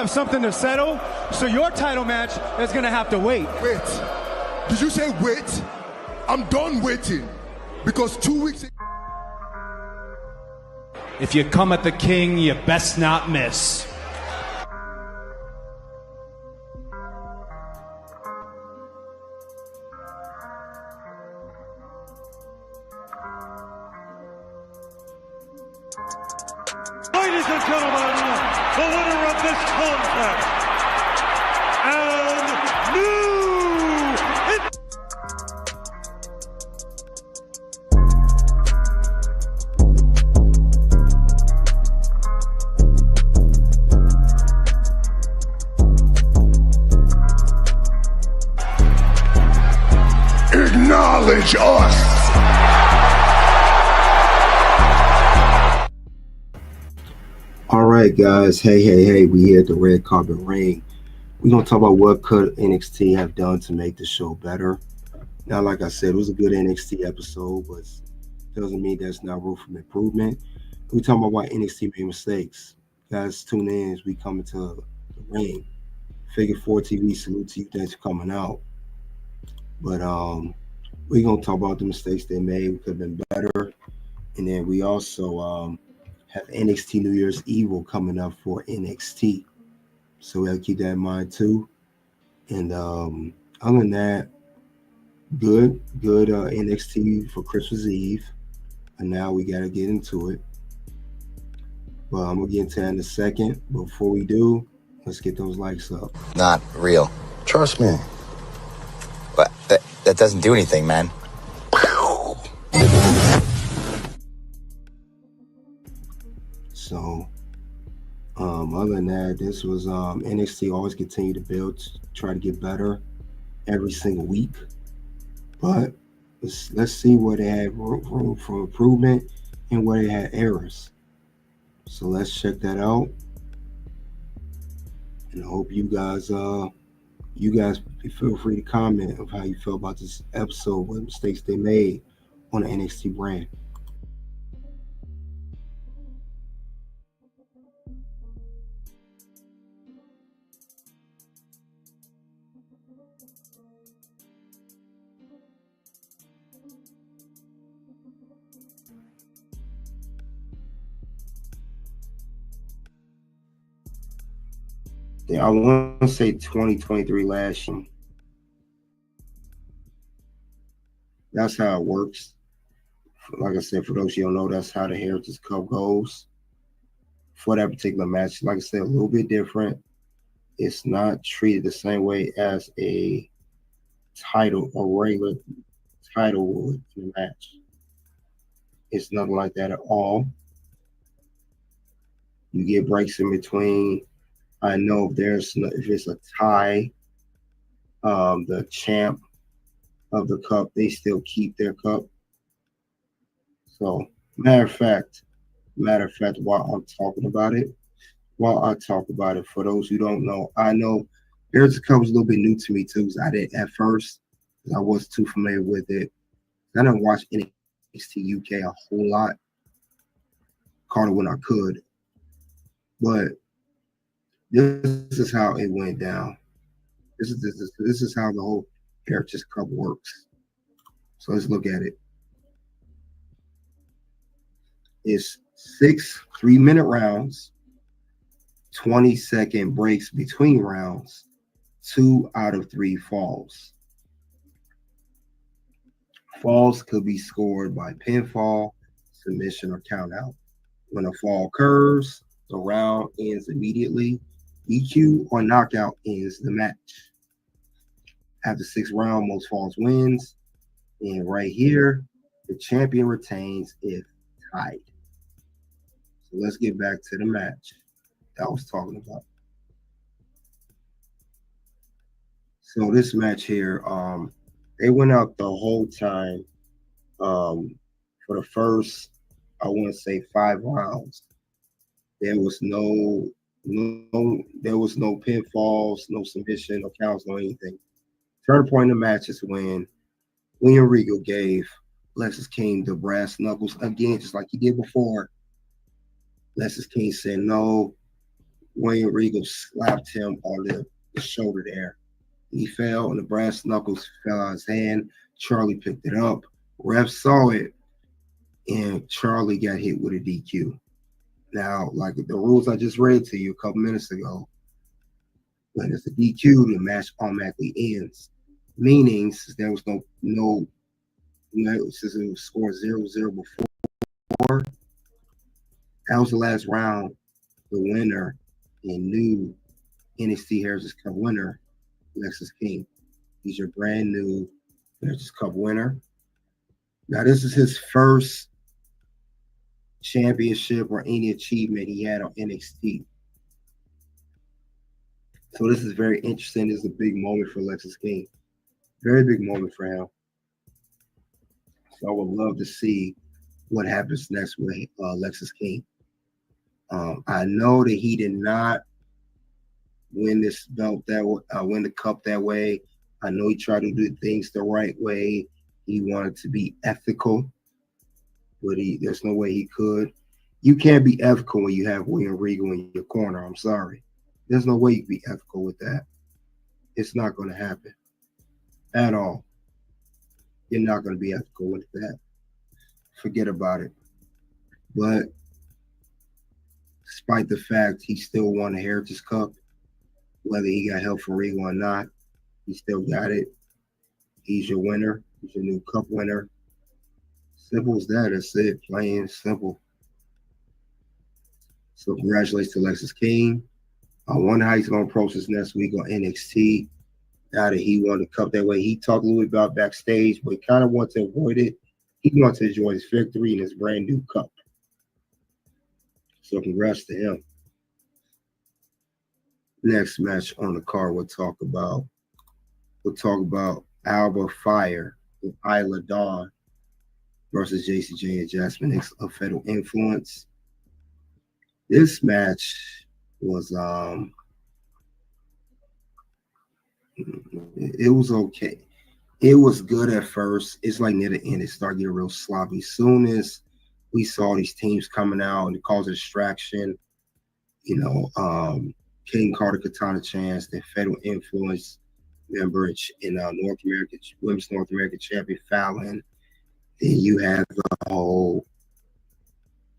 have something to settle, so your title match is gonna have to wait. Wait. Did you say wait? I'm done waiting. Because 2 weeks. If you come at the king, you best not miss. Ladies and gentlemen, the winner of this contest, and Acknowledge us. All right, guys. Hey. We here at the red carpet ring. We're going to talk about what could NXT have done to make the show better. Now, like I said, it was a good NXT episode, but doesn't mean there's not room for improvement. We're talking about why NXT made mistakes. Guys, tune in as we come into the ring. Figure 4 TV, salute to you. Thanks for coming out. But we're going to talk about the mistakes they made. We could have been better. And then we also have NXT New Year's Evil coming up for NXT. So we have to keep that in mind too. And other than that, good NXT for Christmas Eve. And now we got to get into it. But I'm going to get into that in a second. But before we do, let's get those likes up. Not real. Trust me. But that doesn't do anything, man. So, other than that, this was NXT always continue to build, try to get better every single week. But let's see where they had room for improvement and where they had errors. So let's check that out. And I hope you guys feel free to comment of how you feel about this episode, what mistakes they made on the NXT brand. Yeah, I want to say 2023 last year. That's how it works. Like I said, for those of you who don't know, that's how the Heritage Cup goes. For that particular match, like I said, a little bit different. It's not treated the same way as a title or regular title would in a match. It's nothing like that at all. You get breaks in between. I know if it's a tie, the champ of the cup, they still keep their cup. So, matter of fact, while I talk about it, for those who don't know, I know Heritage Cup was a little bit new to me too, because I didn't at first, because I wasn't too familiar with it. I didn't watch NXT UK a whole lot. Caught it when I could, but this is how it went down. This is how the whole Heritage Cup works. So let's look at it. It's 6 3-minute rounds, 20-second breaks between rounds, 2 out of 3 falls. Falls could be scored by pinfall, submission, or countout. When a fall occurs, the round ends immediately. DQ or knockout ends the match. After 6 rounds, most falls wins. And right here, the champion retains if tied. So let's get back to the match that I was talking about. So this match here, they went out the whole time for the first, I want to say 5 rounds. There was no pinfalls, no submission, no counts, no anything. Turning point in the match is when William Regal gave Lexis King the brass knuckles again, just like he did before. Lexis King said, no, William Regal slapped him on the shoulder there. He fell, and the brass knuckles fell out of his hand. Charlie picked it up. Ref saw it, and Charlie got hit with a DQ. Now, like the rules I just read to you a couple minutes ago, when it's a DQ, the match automatically ends. Meaning, since there was since it was scored 0-0 before, that was the last round. The winner and new NXT Heritage Cup winner, Lexis King. He's your brand new Heritage Cup winner. Now, this is his first championship or any achievement he had on NXT. So this is very interesting. This is a big moment for Lexis King. Very big moment for him. So I would love to see what happens next with Lexis King. I know that he did not win this belt that way, win the cup that way. I know he tried to do things the right way. He wanted to be ethical, but there's no way he could. You can't be ethical when you have William Regal in your corner. I'm sorry. There's no way you can be ethical with that. It's not going to happen at all. You're not going to be ethical with that. Forget about it. But despite the fact he still won the Heritage Cup, whether he got help from Regal or not, he still got it. He's your winner. He's your new cup winner. Simple as that. That's it. Plain simple. So congratulations to Lexis King. I wonder how he's going to approach this next week on NXT. Now that he won the cup that way, he talked a little bit about backstage, but he kind of wants to avoid it. He wants to enjoy his victory in his brand new cup. So congrats to him. Next match on the card we'll talk about Alba Fire with Isla Dawn versus JCJ and Jasmine X of Fatal Influence. This match was it was okay. It was good at first. It's like near the end, it started getting real sloppy. Soon as we saw these teams coming out and it caused a distraction, King Carter Katana Chance, the Fatal Influence member in North American Women's North American Champion Fallon. Then you have the whole,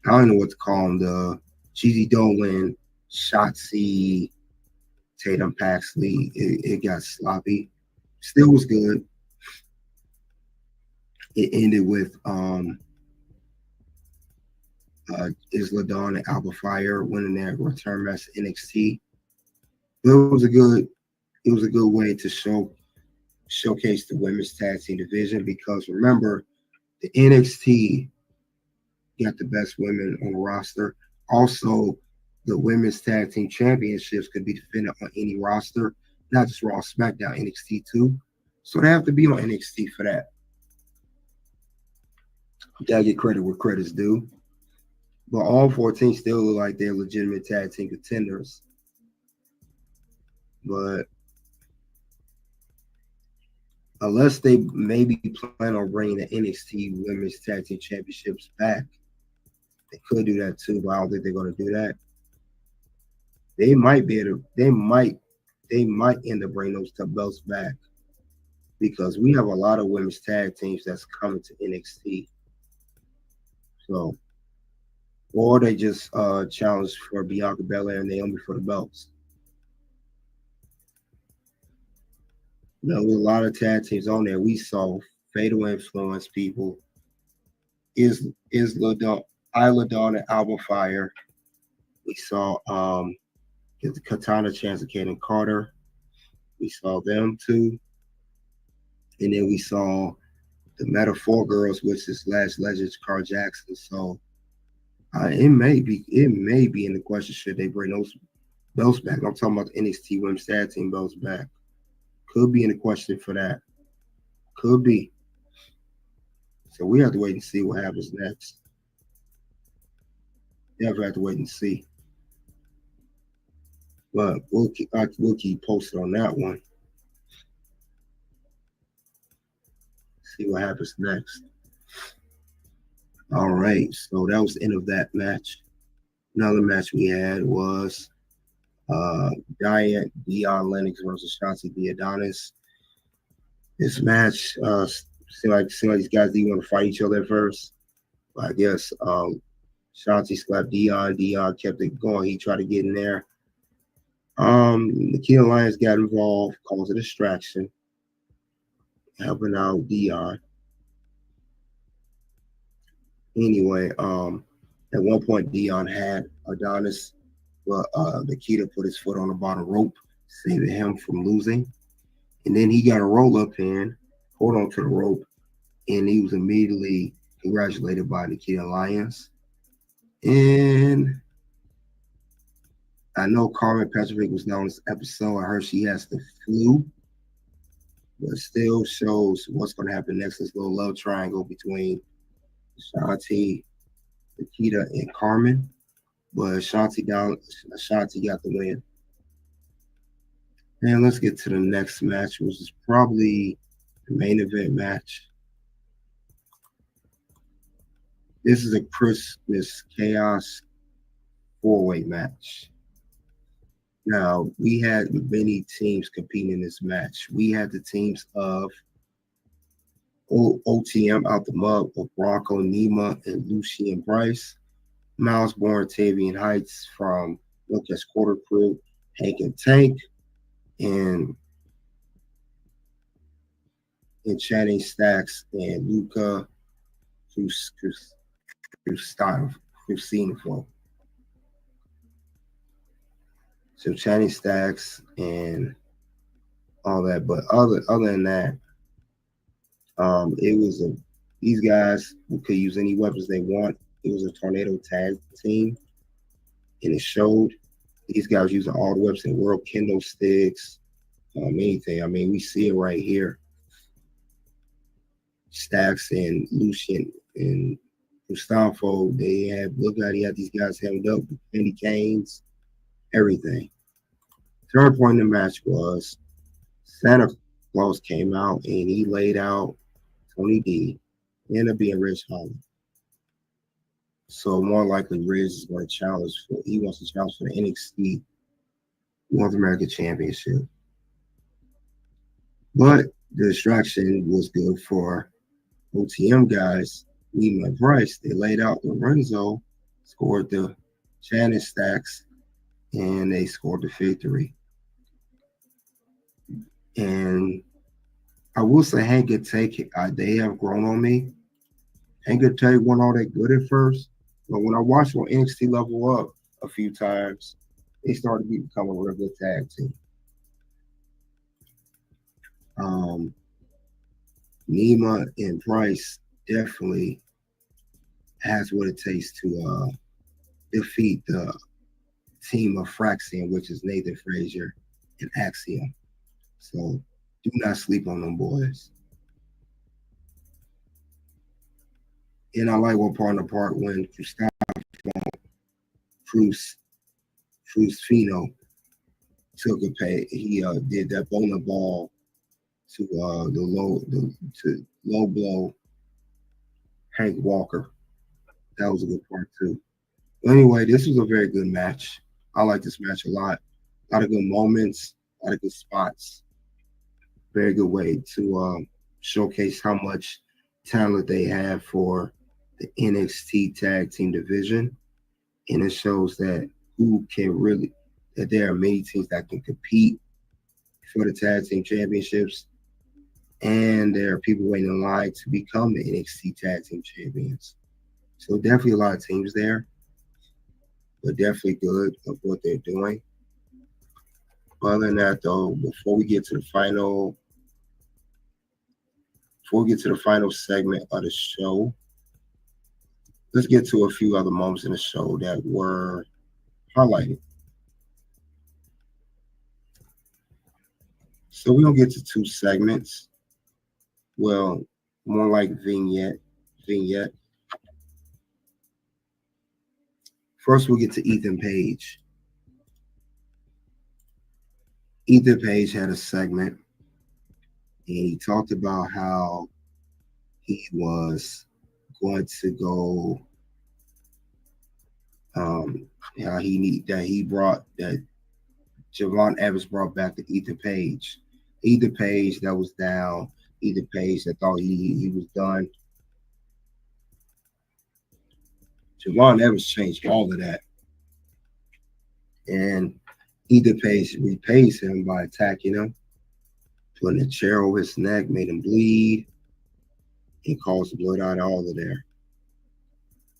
I don't know what to call them, the Cheesy Dolan, Shotzi, Tatum Paxley. It got sloppy. Still was good. It ended with Isla Dawn and Alba Fire winning their return match NXT. But it was a good way to showcase the women's tag team division, because remember, the NXT got the best women on the roster. Also, the women's tag team championships could be defended on any roster, not just Raw, SmackDown, NXT too. So they have to be on NXT for that. You gotta get credit where credit's due. But all 14 still look like they're legitimate tag team contenders. But unless they maybe plan on bringing the NXT Women's Tag Team Championships back, they could do that too, but I don't think they're going to do that. They might be able to, they might end up bringing those belts back, because we have a lot of women's tag teams that's coming to NXT. So, or they just challenge for Bianca Belair and Naomi for the belts. There was a lot of tag teams on there. We saw Fatal Influence people, Isla Dawn and Alba Fire. We saw the Katana Chance of Kaden Carter. We saw them too. And then we saw the Metaphor Girls, which is Last Legends, Carl Jackson. So it may be in the question, should they bring those belts back? I'm talking about the NXT Women's Tag Team belts back. Could be in the question for that. Could be. So we have to wait and see what happens next. Definitely have to wait and see. But we'll keep posted on that one. See what happens next. All right. So that was the end of that match. Another match we had was Giant Dion Lennox versus Shotzi the Adonis. This match seemed like these guys didn't want to fight each other at first. But I guess Shotzi slapped Dion. Dion kept it going. He tried to get in there. Nikita Lyons got involved, caused a distraction, helping out Dion. Anyway, at one point Dion had Adonis, but Nikita put his foot on the bottom rope, saving him from losing. And then he got a roll up in, hold on to the rope, and he was immediately congratulated by Nikita Lyons. And I know Carmen Petrovic was not on this episode. I heard she has the flu, but still shows what's going to happen next. This little love triangle between Shanti, Nikita, and Carmen. But Shanti got the win. And let's get to the next match, which is probably the main event match. This is a Christmas Chaos 4-way match. Now, we had many teams competing in this match. We had the teams of OTM out the mud of Bronco Nima and Lucien Bryce, Miles Bourne, Tavian Heights from Lucas Quarter Crew, Hank and Tank, and Channing Stacks and Luca Crucinifo. So Channing Stacks and all that, but other than that, it was these guys could use any weapons they want. It was a tornado tag team, and it showed these guys using all the weapons in the world, kendo sticks, anything. I mean, we see it right here. Stacks and Lucien and Gustavo, he had these guys hemmed up with candy canes, everything. Third point in the match was Santa Claus came out and he laid out Tony D. He ended up being Ridge Holland. So more likely Ridge is going to challenge for the NXT North American Championship. But the distraction was good for OTM guys, Nima and Bryce. They laid out Lorenzo, scored the Channing Stacks, and they scored the victory. And I will say Hank and Take, they have grown on me. Hank and Take weren't all that good at first, but when I watched on NXT Level Up a few times, they started to become a real good tag team. Nima and Bryce definitely has what it takes to defeat the team of Fraxian, which is Nathan Frazier and Axiom. So do not sleep on them boys. And I like one part in the part when Fino took a pay. He did that bowling ball to low blow Hank Walker. That was a good part too. But anyway, this was a very good match. I like this match a lot. A lot of good moments, a lot of good spots. Very good way to showcase how much talent they have for the NXT Tag Team division. And it shows that that there are many teams that can compete for the Tag Team Championships. And there are people waiting in line to become the NXT Tag Team Champions. So definitely a lot of teams there, but definitely good of what they're doing. Other than that, though, before we get to the final segment of the show, let's get to a few other moments in the show that were highlighted. So we're going to get to two segments. Well, more like vignette. First, we'll get to Ethan Page. Ethan Page had a segment, and he talked about how he was going to go, how he brought that Javon Evans brought back the Ethan Page. Ethan Page that was down. Ethan Page that thought he was done. Javon Evans changed all of that. And Ethan Page repays him by attacking him, putting a chair over his neck, made him bleed, and caused blood out of all of there.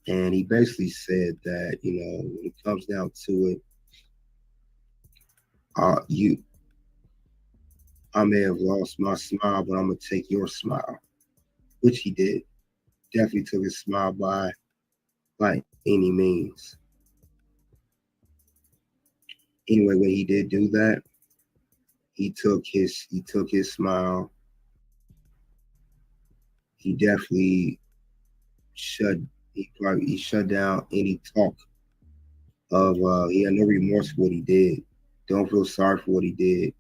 And he basically said that, when it comes down to it, I may have lost my smile, but I'm gonna take your smile, which he did. Definitely took his smile by any means. Anyway, when he did do that, he took his smile. He definitely shut down any talk of he had no remorse for what he did. Don't feel sorry for what he did.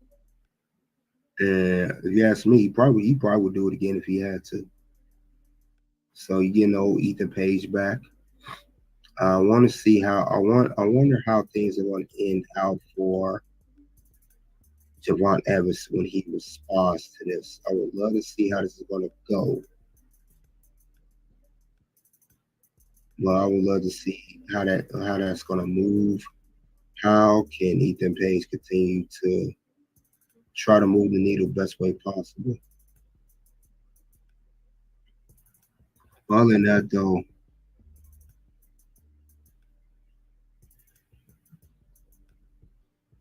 And if you ask me, he probably would do it again if he had to. So you get old Ethan Page back. I want to see how I wonder how things are going to end out for Javon Evans when he responds to this. I would love to see how this is going to go. Well, I would love to see how that's going to move. How can Ethan Page continue to try to move the needle best way possible? Other than that, though,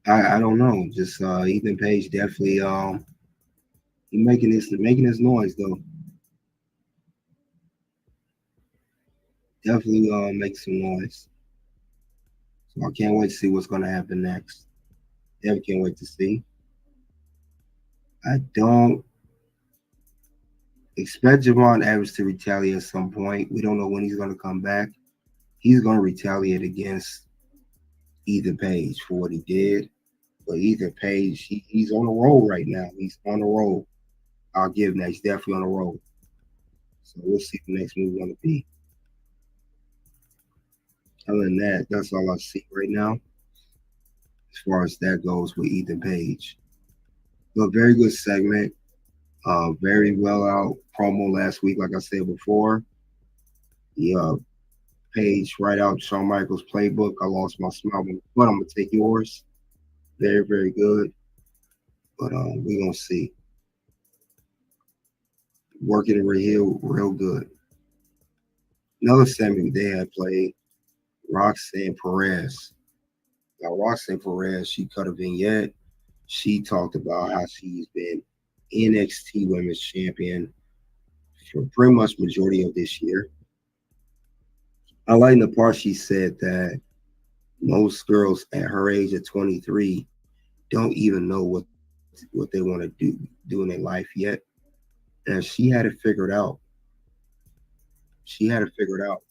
I don't know. Just Ethan Page definitely he making his noise though. Definitely make some noise. So I can't wait to see what's gonna happen next. Definitely can't wait to see. I don't expect Javon Evans to retaliate at some point. We don't know when he's gonna come back. He's gonna retaliate against Ethan Page for what he did. But Ethan Page, he's on a roll right now. He's on a roll. I'll give him that. He's definitely on a roll. So we'll see the next move going to be. Other than that, that's all I see right now as far as that goes with Ethan Page. But very good segment. Very well out promo last week, like I said before. Yeah, Page right out Shawn Michaels playbook. I lost my smile, but I'm going to take yours. Very, very good. But we're going to see. Working real good. Another segment they had played, Roxanne Perez. Now, Roxanne Perez, she cut a vignette. She talked about how she's been NXT Women's Champion for pretty much majority of this year. I like the part she said that most girls at her age of 23 don't even know what they want to do in their life yet. And she had it figured out. She had it figured out.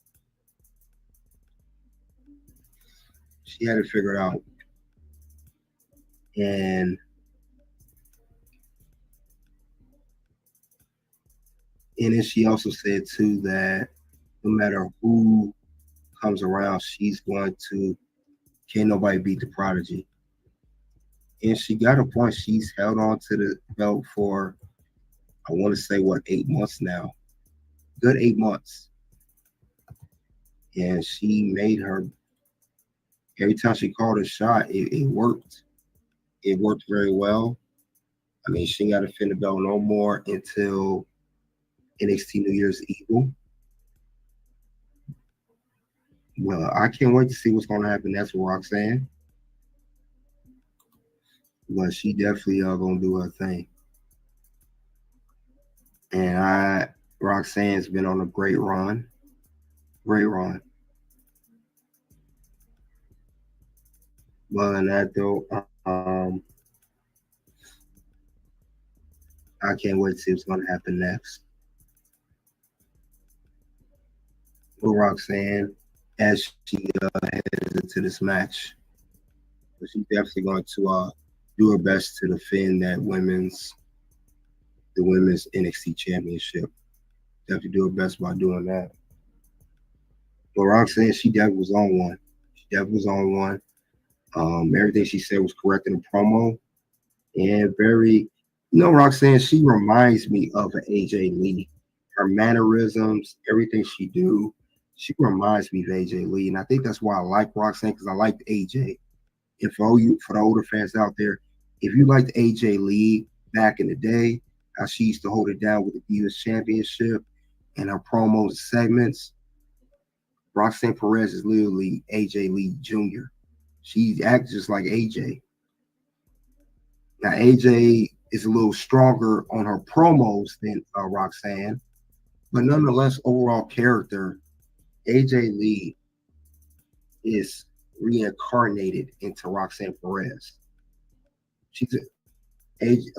And then she also said too that no matter who comes around, can't nobody beat the Prodigy. And she got a point. She's held on to the belt for, I want to say, 8 months now. Good 8 months. And she made her, every time she called a shot, it worked. It worked very well. I mean, she ain't got to defend the belt no more until NXT New Year's Evil. Well, I can't wait to see what's going to happen next with Roxanne. But she definitely going to do her thing. And Roxanne's been on a great run. Great run. Well, than that, though, I can't wait to see what's going to happen next. With Roxanne, as she heads into this match. But she's definitely going to do her best to defend the women's NXT Championship. Definitely do her best by doing that. But Roxanne, she definitely was on one. Everything she said was correct in the promo, and very, Roxanne, she reminds me of an AJ Lee. Her mannerisms, everything she do, she reminds me of AJ Lee, and I think that's why I like Roxanne, because I liked AJ. And for the older fans out there, if you liked AJ Lee back in the day, how she used to hold it down with the Divas Championship and her promos and segments, Roxanne Perez is literally AJ Lee Jr. She acts just like AJ. Now, AJ is a little stronger on her promos than Roxanne, but nonetheless, overall character, AJ Lee is reincarnated into Roxanne Perez. She's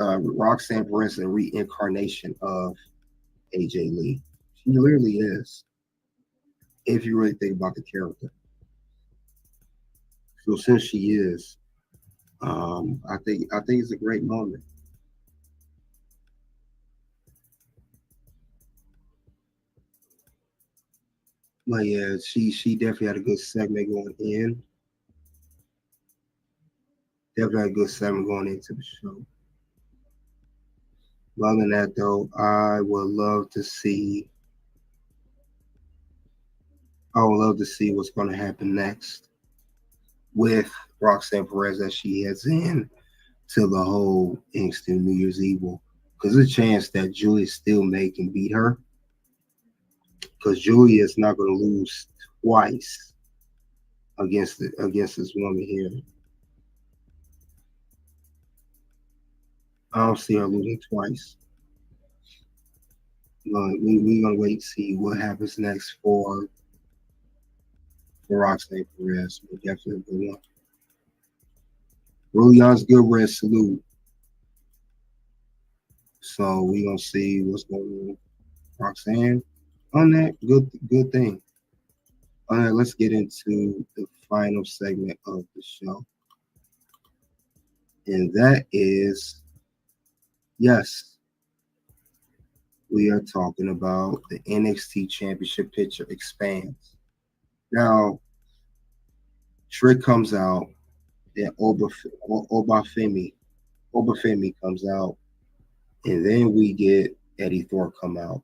Roxanne Perez is a reincarnation of AJ Lee. She literally is, if you really think about the character. So since she is, I think it's a great moment. But yeah, she definitely had a good segment going in. Definitely had a good segment going into the show. Other than that, though, I would love to see what's going to happen next with Roxanne Perez as she heads in to the whole NXT New Year's Evil. Because there's a chance that Julia still can beat her. Because Julia is not going to lose twice against this woman here. I don't see her losing twice. We're gonna wait and see what happens next for Roxanne Perez. But definitely a good one. Rulion's good red salute. So we're gonna see what's going on with Roxanne. On that, good thing. All right, let's get into the final segment of the show. And that is, yes, we are talking about the NXT Championship picture expands. Now, Trick comes out, then Obafemi comes out, and then we get Eddie Thorpe come out.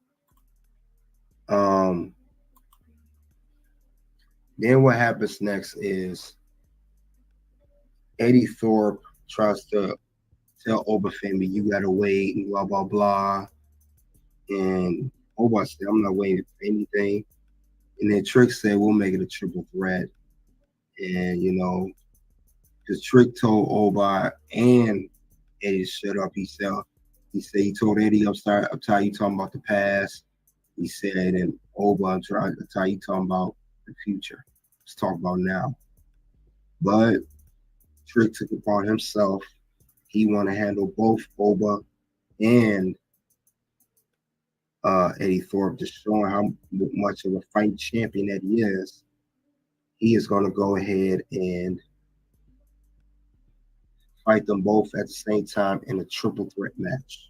Then what happens next is Eddie Thorpe tries to tell Obafemi, you gotta wait, and blah blah blah. And Oba said, I'm not waiting for anything. And then Trick said, we'll make it a triple threat. And because Trick told Oba and Eddie to shut up. He said he told Eddie, I'm tired you talking about the past. He said, and Oba, I'm tired you talking about the future. Let's talk about now. But Trick took it upon himself. He want to handle both Oba and Eddie Thorpe, just showing how much of a fight champion that he is. He is going to go ahead and fight them both at the same time in a triple threat match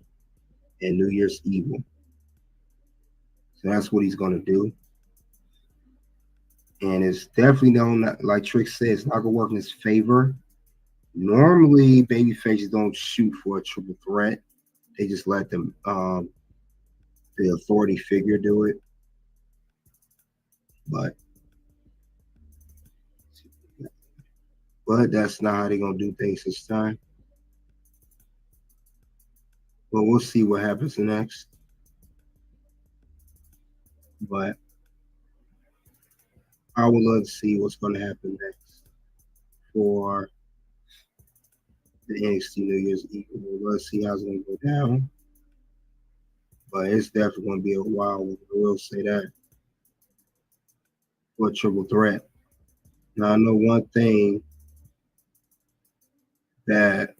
in New Year's Evil. So that's what he's going to do. And it's definitely not, like Trick says, not going to work in his favor. Normally, babyfaces don't shoot for a triple threat. They just let them, the authority figure do it. But that's not how they're going to do things this time. But we'll see what happens next. But I would love to see what's going to happen next for the NXT New Year's Evil. We'll see how it's going to go down. But it's definitely going to be a while. I will say that. For a triple threat. Now, I know one thing that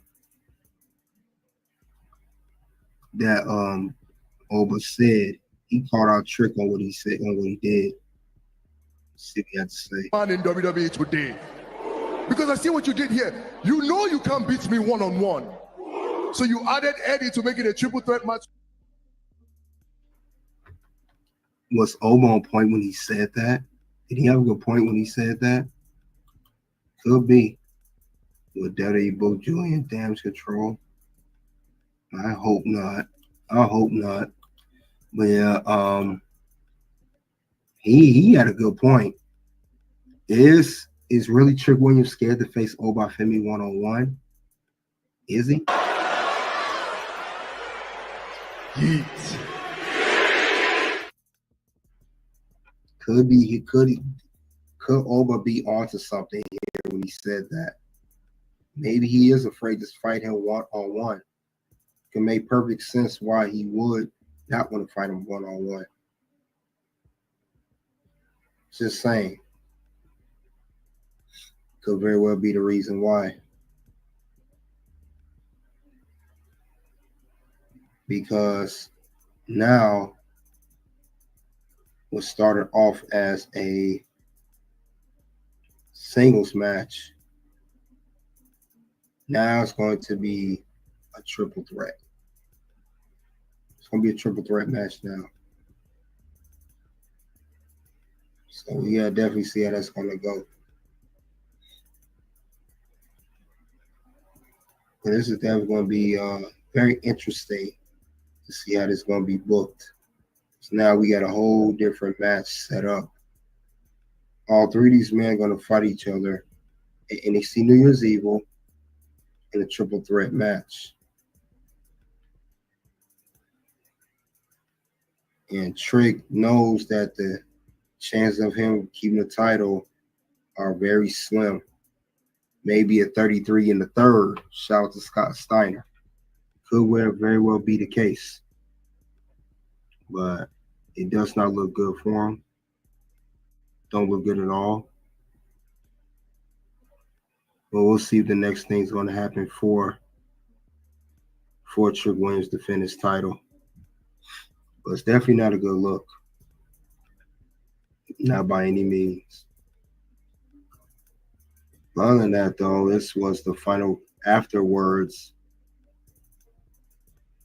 Oba said. He called out Trick on what he said and what he did. Let's see what he had to say. Man in WWE today. Because I see what you did here. You know you can't beat me one-on-one. So you added Eddie to make it a triple threat match. Was Oba on point when he said that? Did he have a good point when he said that? Could be. Will WWE book Julian Damage Control? I hope not. I hope not. But yeah, he had a good point. Is really Trick Williams scared to face Obafemi one-on-one? Is he? Yeet. Could be. He could Oba be onto something here when he said that? Maybe he is afraid to fight him one-on-one. Can make perfect sense why he would not want to fight him one-on-one. Just saying. Could very well be the reason why. Because now what started off as a singles match, now it's going to be a triple threat. It's going to be a triple threat match now. So yeah, definitely see how that's going to go. But this is definitely going to be very interesting to see how this is going to be booked. So now we got a whole different match set up. All three of these men are going to fight each other at NXT New Year's Evil in a triple threat match. And Trick knows that the chances of him keeping the title are very slim. Maybe a 33 in the third. Shout out to Scott Steiner. Could very well be the case. But it does not look good for him. Don't look good at all. But we'll see if the next thing's going to happen for Trick Williams to defend his title. But it's definitely not a good look. Not by any means. But other than that, though, this was the final afterwards.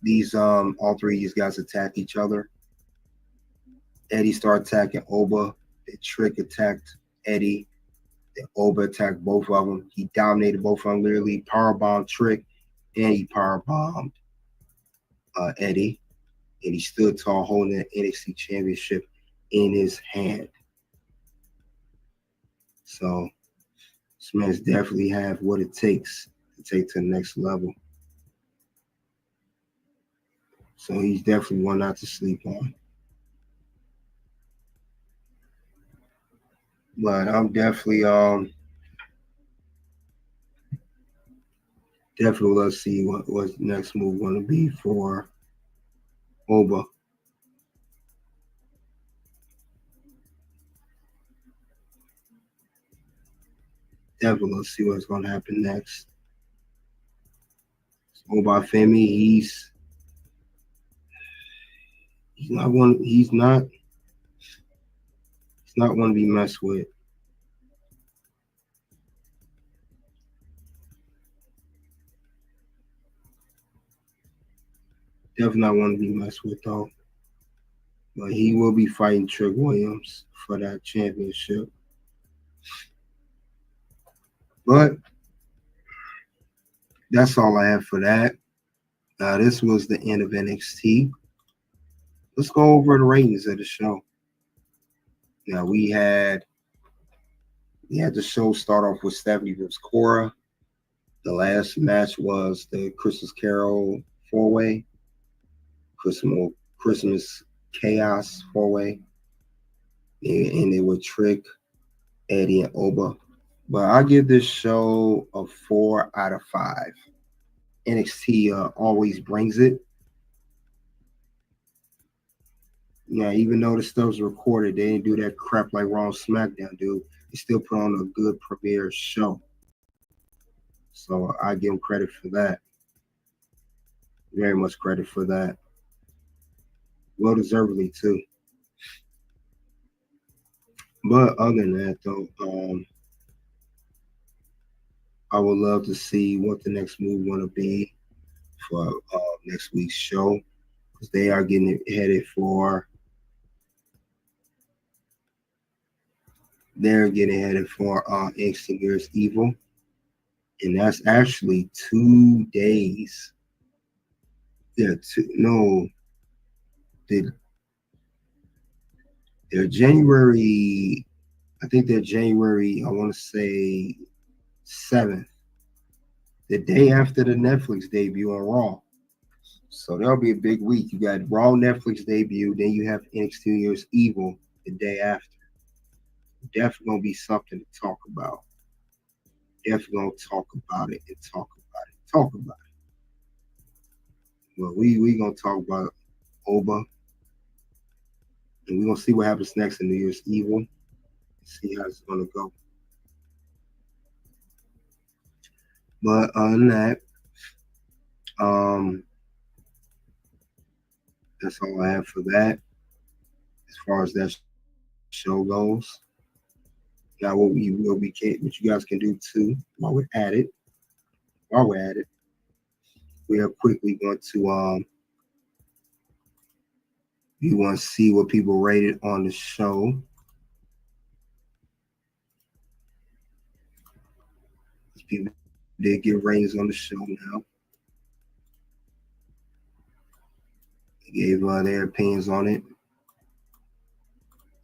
These all three of these guys attack each other. Eddie started attacking Oba. The Trick attacked Eddie. The Oba attacked both of them. He dominated both of them, literally powerbombed Trick, and he powerbombed Eddie. And he stood tall, holding the NXT Championship in his hand. So this man's definitely have what it takes to take to the next level. So he's definitely one not to sleep on. But I'm definitely let's see what's the next move going to be for Oba. Definitely let's see what's going to happen next. Obafemi, he's not one to be messed with. Definitely not one to be messed with, though. But he will be fighting Trick Williams for that championship. But that's all I have for that. This was the end of NXT. Let's go over the ratings of the show. Now we had the show start off with Stephanie vs. Cora. The last match was the Christmas Carol 4-way. Christmas Chaos 4-way. And they were Trick, Eddie, and Oba. But I give this show a 4 out of 5. NXT always brings it. Yeah, even though the stuff's recorded, they didn't do that crap like Raw and SmackDown do. They still put on a good premiere show. So I give them credit for that. Very much credit for that. Well deservedly too. But other than that, though, I would love to see what the next move going to be for next week's show, because they are getting headed for. They're getting headed for NXT New Year's Evil. And that's actually 2 days. Yeah, they're January, I think they're January, I want to say 7th, the day after the Netflix debut on Raw. So that'll be a big week. You got Raw Netflix debut, then you have NXT New Year's Evil the day after. Definitely gonna be something to talk about. Definitely gonna talk about it and talk about it. Well, we gonna talk about Oba, and we're gonna see what happens next in New Year's Evil. See how it's gonna go. But other than that, that's all I have for that. As far as that show goes. Now, what you guys can do too while we're at it, we are quickly going to you want to see what people rated on the show. People did get ratings on the show now. They gave their opinions on it.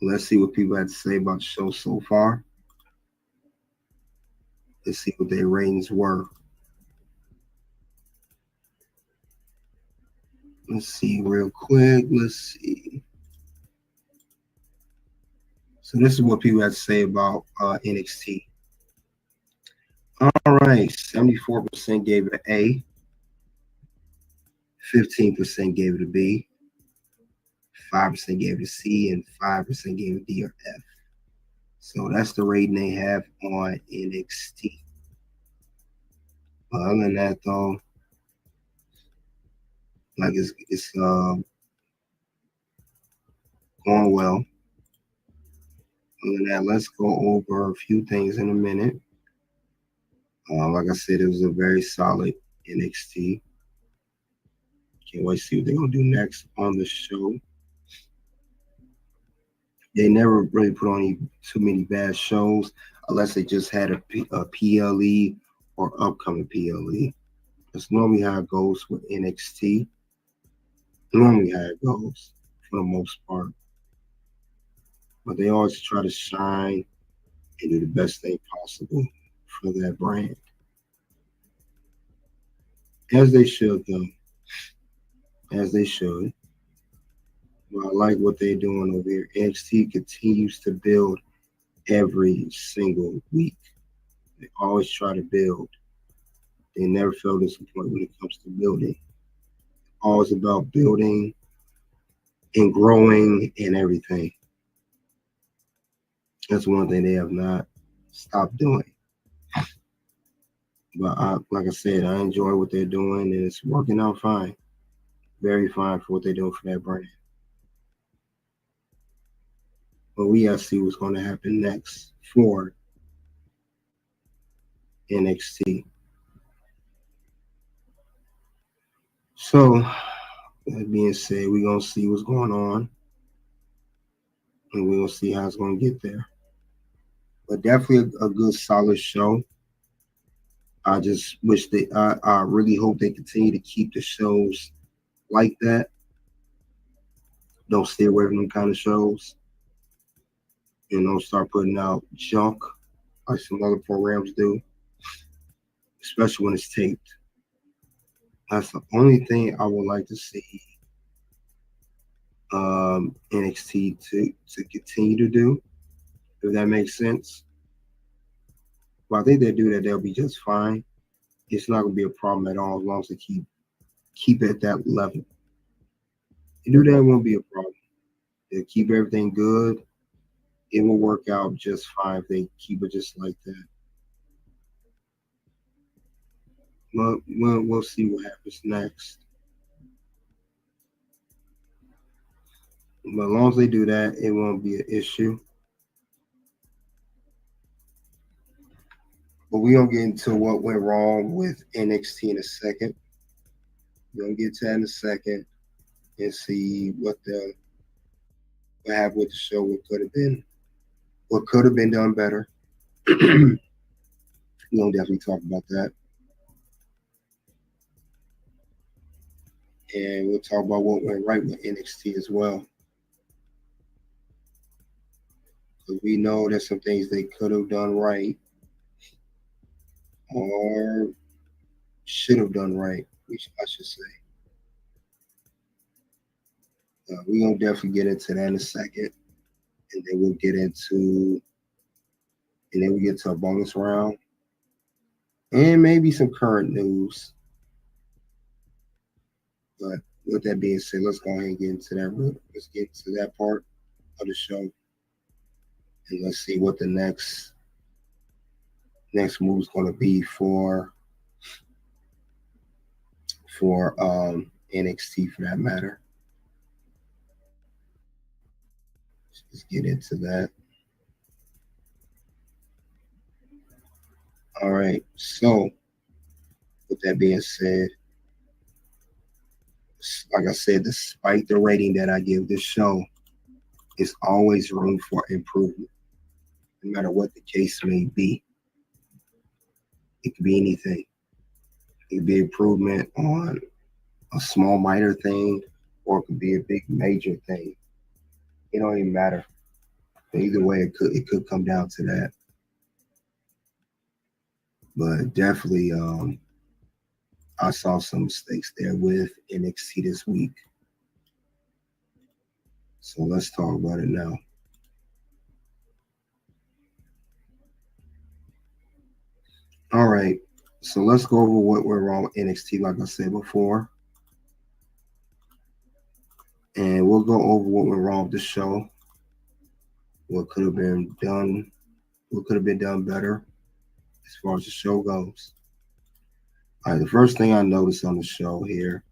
Let's see what people had to say about the show so far. Let's see what their ratings were. Let's see real quick. Let's see. So this is what people had to say about NXT. All right, 74% gave it an A. 15% gave it a B. 5% gave it a C, and 5% gave it a D or F. So that's the rating they have on NXT. Other than that, though, like it's going well. Other than that, let's go over a few things in a minute. Like I said, it was a very solid NXT. Can't wait to see what they're gonna do next on the show. They never really put on too many bad shows unless they just had a PLE or upcoming PLE. That's normally how it goes with NXT. Normally how it goes for the most part. But they always try to shine and do the best thing possible for that brand. As they should, though. As they should. Well, I like what they're doing over here. NXT continues to build every single week. They always try to build. They never fail to disappoint when it comes to building. Always about building and growing and everything. That's one thing they have not stopped doing. But like I said, I enjoy what they're doing, and it's working out fine. Very fine for what they're doing for that brand. But we gotta see what's going to happen next for NXT. So, that being said, we're going to see what's going on. And we're going to see how it's going to get there. But definitely a good, solid show. I just wish I really hope they continue to keep the shows like that. Don't stay away from them kind of shows. And don't start putting out junk like some other programs do. Especially when it's taped. That's the only thing I would like to see NXT to continue to do, if that makes sense. Well, I think they do that, they'll be just fine. It's not going to be a problem at all as long as they keep it at that level. You do that, it won't be a problem. They'll keep everything good. It will work out just fine if they keep it just like that. Well, we'll see what happens next. But as long as they do that, it won't be an issue. But we're going to get into what went wrong with NXT in a second. We're going to get to that in a second and see what happened with the show, what could have been done better. We're gonna definitely talk about that. And we'll talk about what went right with NXT as well. Because we know there's some things they could have done right or should have done right, which I should say. We're going to definitely get into that in a second. And then we'll get into, and then we get to a bonus round. And maybe some current news. But with that being said, let's go ahead and get into that. Let's get into that part of the show. And let's see what the next move is going to be for NXT for that matter. Let's get into that. All right. So with that being said, like I said, despite the rating that I give this show, it's always room for improvement, no matter what the case may be. It could be anything. It could be improvement on a small minor thing, or it could be a big major thing. It don't even matter. But either way, it could come down to that. But definitely, I saw some mistakes there with NXT this week. So let's talk about it now. All right. So let's go over what went wrong with NXT, like I said before. And we'll go over what went wrong with the show. What could have been done better as far as the show goes. All right, the first thing I noticed on the show here,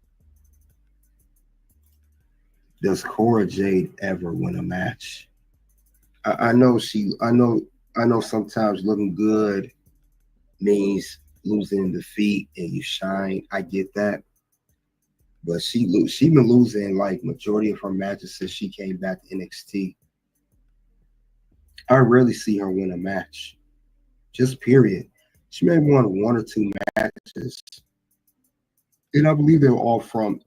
does Cora Jade ever win a match? I know sometimes looking good means losing in defeat and you shine. I get that. But she been losing like majority of her matches since she came back to NXT. I rarely see her win a match. Just period. She may have won one or two matches. And I believe they're all from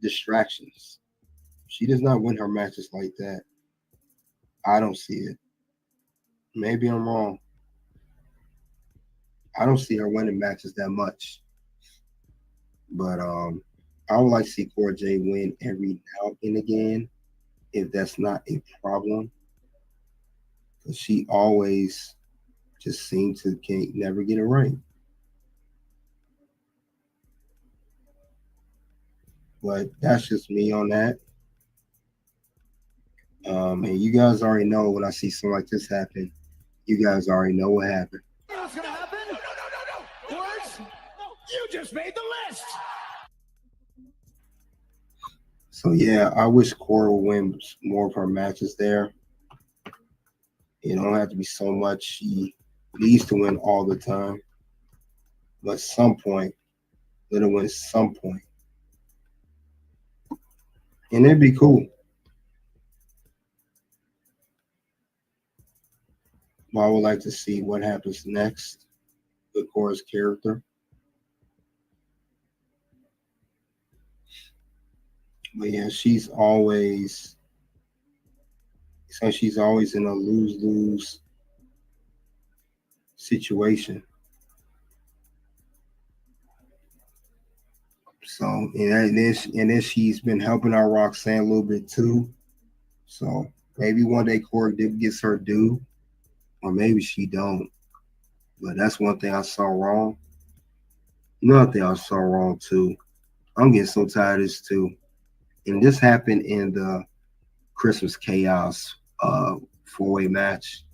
distractions. She does not win her matches like that. I don't see it. Maybe I'm wrong. I don't see her winning matches that much. But I would like to see Cora Jade win every now and again, if that's not a problem. Because she always just seems to never get it right. But that's just me on that. And you guys already know when I see something like this happen, you guys already know what happened. You know what's gonna happen? No. Words? You just made the list. So yeah, I wish Cora would win more of her matches there. It don't have to be so much. She needs to win all the time. But at some point, let her win at some point. And it'd be cool. But I would like to see what happens next with Cora's character. But yeah, she's always in a lose-lose situation. So and then she's been helping out Roxanne a little bit too. So maybe one day Cora gets her due, or maybe she don't. But that's one thing I saw wrong. Another thing I saw wrong too. I'm getting so tired of this too. And this happened in the Christmas Chaos 4-way match.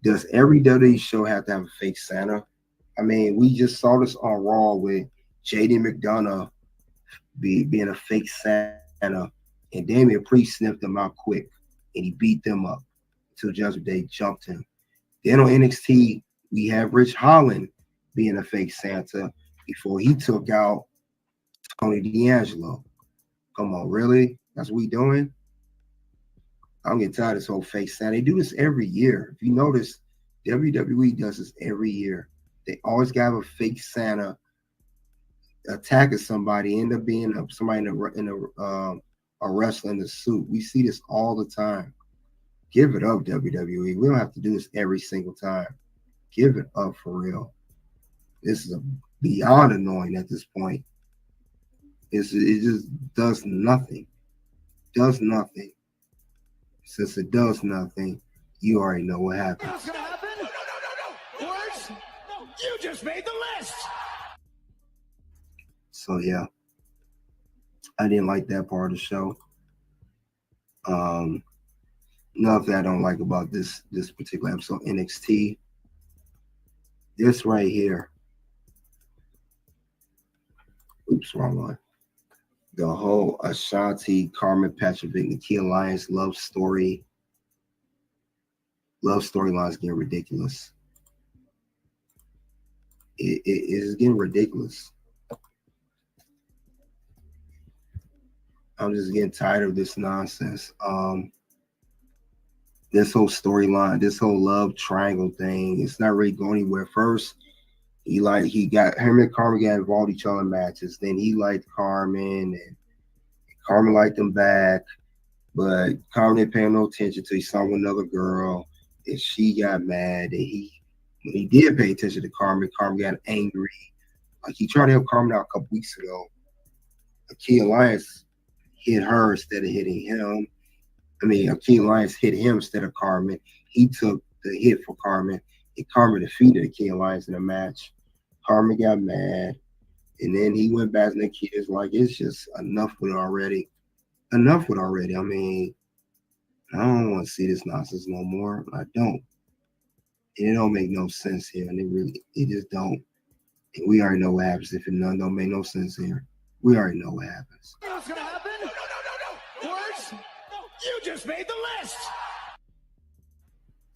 Does every WWE show have to have a fake Santa? I mean, we just saw this on Raw with JD McDonough being a fake Santa, and Damian Priest sniffed him out quick, and he beat them up until Judgment Day jumped him. Then on NXT, we have Rich Holland being a fake Santa before he took out Tony D'Angelo. Come on, really? That's what we doing? I'm getting tired of this whole fake Santa. They do this every year. If you notice, WWE does this every year. They always got a fake Santa attacking somebody, end up being somebody a wrestler in the suit. We see this all the time. Give it up, WWE. We don't have to do this every single time. Give it up for real. This is beyond annoying at this point. It just does nothing. Does nothing. Since it does nothing, you already know what happens. What's gonna happen? No. Words? No. You just made the list. So yeah, I didn't like that part of the show. Nothing I don't like about this particular episode, NXT. This right here. Oops, wrong one. The whole Ashanti, Carmen Petrovic, Nikki Alliance love story. Love storylines getting ridiculous. It is getting ridiculous. I'm just getting tired of this nonsense. This whole storyline, this whole love triangle thing, it's not really going anywhere. First, him and Carmen got involved in each other in matches. Then he liked Carmen, and Carmen liked him back. But Carmen didn't pay him no attention till he saw another girl, and she got mad. And when he did pay attention to Carmen, Carmen got angry. Like he tried to help Carmen out a couple weeks ago. Key Alliance hit her instead of hitting him. I mean, Key Alliance hit him instead of Carmen. He took the hit for Carmen, and Carmen defeated the Key Alliance in a match. Carmen got mad, and then he went back to the kids like, it's just enough with it already. Enough with it already. I mean, I don't want to see this nonsense no more. I don't. And it don't make no sense here, and it just don't. And we already know what happens if it don't make no sense here. We already know what happens. What's gonna happen? No. Words? No. You just made the list.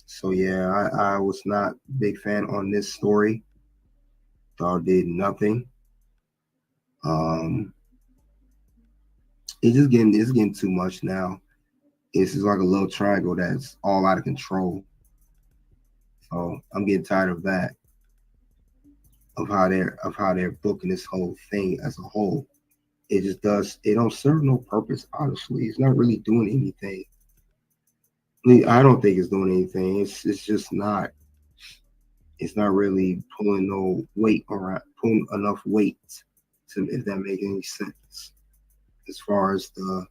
So yeah, I was not a big fan on this story. Thought it did nothing. It's getting too much now. It's just like a little triangle that's all out of control. So I'm getting tired of that. Of how they're booking this whole thing as a whole. It don't serve no purpose, honestly. It's not really doing anything. I don't think it's doing anything. It's just not. It's not really pulling no weight around, pulling enough weight to, if that makes any sense, as far as the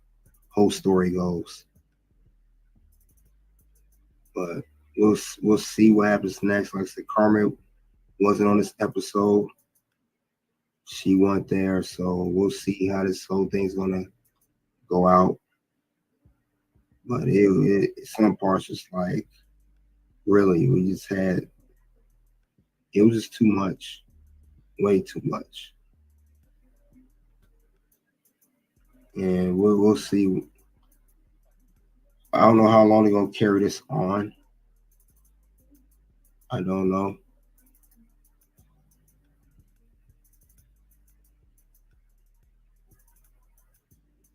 whole story goes. But we'll see what happens next. Like I said, Carmen wasn't on this episode. She went there, so we'll see how this whole thing's gonna go out. But some parts just like, really, it was just too much, way too much. And we'll see. I don't know how long they're gonna carry this on. I don't know.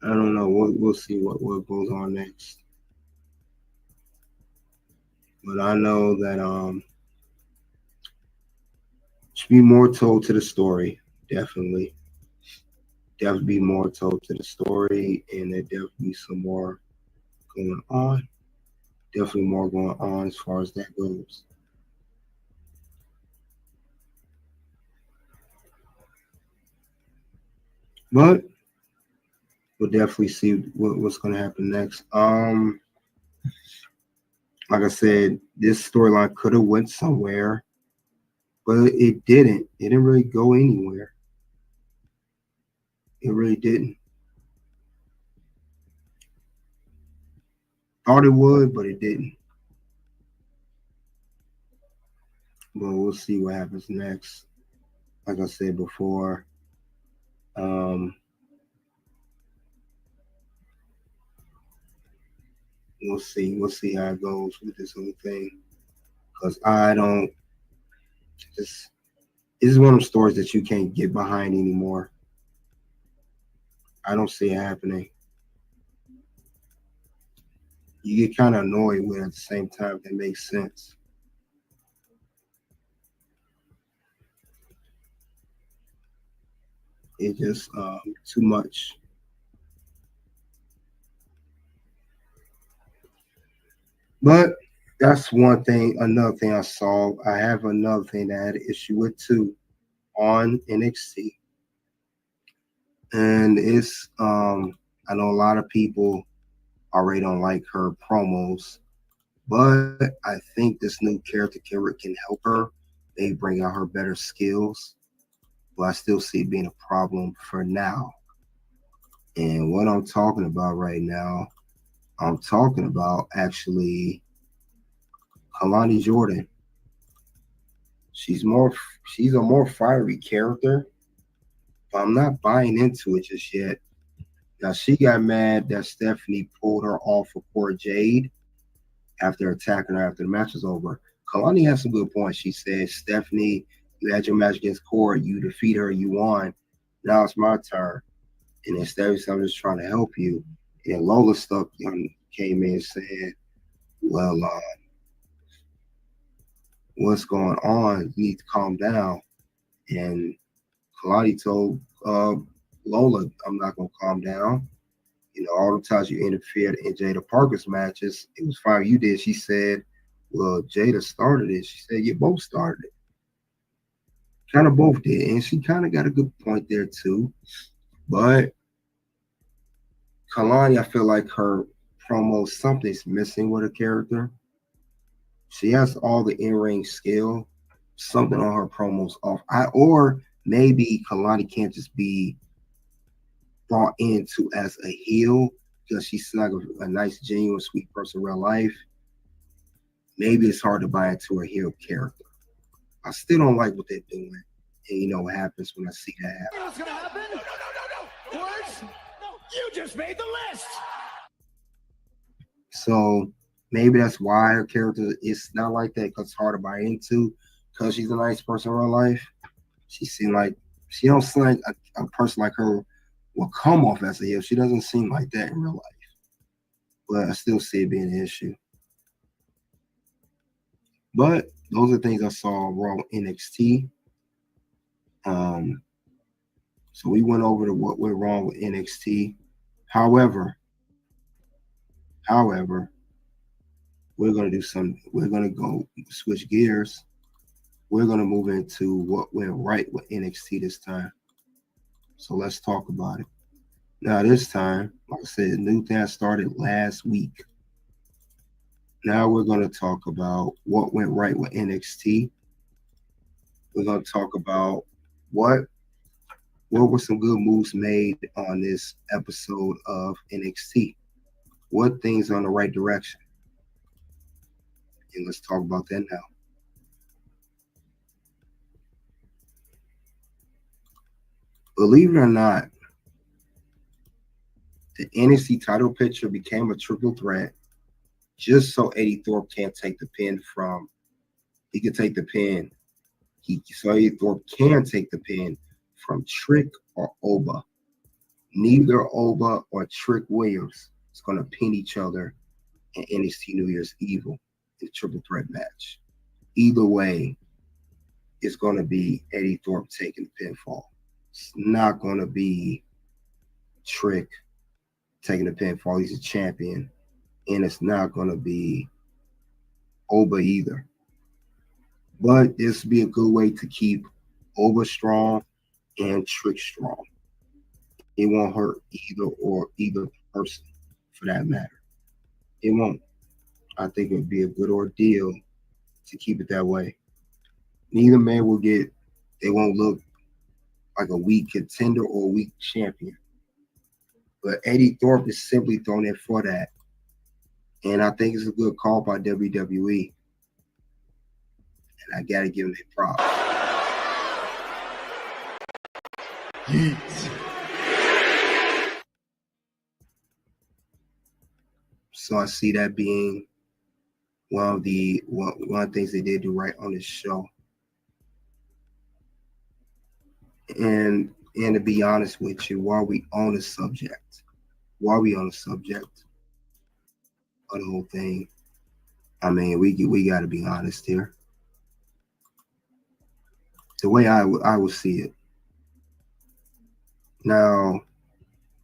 I don't know. We'll see what goes on next. But I know that should be more told to the story. Definitely be more told to the story, and there definitely be some more going on. Definitely more going on as far as that goes. But we'll definitely see what's going to happen next. Like I said, this storyline could have went somewhere, but it didn't. It didn't really go anywhere. It really didn't. Thought it would, but it didn't. But we'll see what happens next. Like I said before, we'll see how it goes with this whole thing. Because this is one of the stories that you can't get behind anymore. I don't see it happening. You get kind of annoyed with it at the same time. That makes sense. It's just too much. But that's one thing. Another thing I saw. I have another thing that I had an issue with too on NXT, and it's I know a lot of people already don't like her promos, but I think this new character can help her. They bring out her better skills, but I still see it being a problem for now. And what I'm talking about right now, I'm talking about actually Kalani Jordan. She's a more fiery character, but I'm not buying into it just yet. Now she got mad that Stephanie pulled her off of Cora Jade after attacking her after the match was over. Kalani has some good points. She said, Stephanie, you had your match against Cora, you defeat her, you won. Now it's my turn. And then Stephanie said, I'm just trying to help you. And Lola came in and said, well, what's going on? You need to calm down. And Kalani told Lola, I'm not going to calm down. You know, all the times you interfered in Jada Parker's matches, it was fine. You did. She said, well, Jada started it. She said, you both started it. Kind of both did. And she kind of got a good point there, too. But Kalani, I feel like her promo, something's missing with her character. She has all the in-ring skill. Something on her promos off. Or maybe Kalani can't just be brought into as a heel because she's like a nice, genuine, sweet person in real life. Maybe it's hard to buy into her heel character. I still don't like what they're doing. And you know what happens when I see that happen. You know what's gonna happen? No. Words? No. You just made the list. So maybe that's why her character is not like that, because it's hard to buy into because she's a nice person in real life. She don't seem like a person like her will come off as a heel. She doesn't seem like that in real life. But I still see it being an issue. But those are things I saw wrong with NXT. So we went over to what went wrong with NXT. However, we're going to do something. We're going to go switch gears. We're going to move into what went right with NXT this time. So let's talk about it. Now, this time, like I said, new thing started last week. Now we're going to talk about what went right with NXT. We're going to talk about what were some good moves made on this episode of NXT. What things are in the right direction? And let's talk about that now. Believe it or not, the NXT title picture became a triple threat just so Eddie Thorpe can't take the pin from. He can take the pin. So Eddie Thorpe can take the pin from Trick or Oba. Neither Oba or Trick Williams is going to pin each other in NXT New Year's Evil in a triple threat match. Either way, it's going to be Eddie Thorpe taking the pinfall. It's not going to be Trick taking the pinfall. He's a champion. And it's not going to be Oba either. But this would be a good way to keep Oba strong and Trick strong. It won't hurt either person for that matter. It won't. I think it would be a good ordeal to keep it that way. Neither man they won't look like a weak contender or a weak champion. But Eddie Thorpe is simply thrown in for that. And I think it's a good call by WWE. And I got to give them their props. Yeet. So I see that being one of the things they did do right on this show. And to be honest with you, while we on the subject of the whole thing, I mean, we got to be honest here. The way I would see it, Now,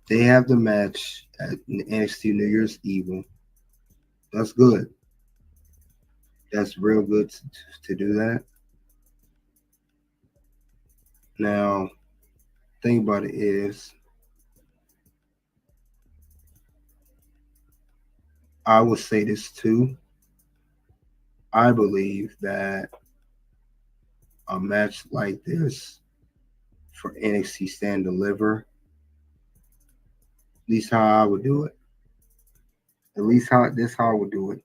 they have the match at NXT New Year's Evil. That's good. That's real good to do that. Now, thing about it is, I would say this too. I believe that a match like this for NXT Stand Deliver, at least how I would do it. At least how I would do it.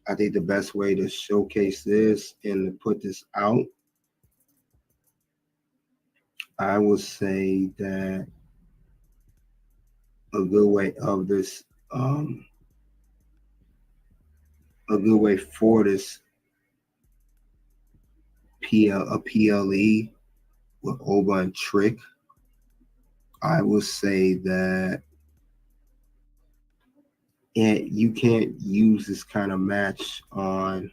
I think the best way to showcase this and to put this out, I would say that a good way of this, a good way for this PLE with Oba and Trick, I would say that you can't use this kind of match on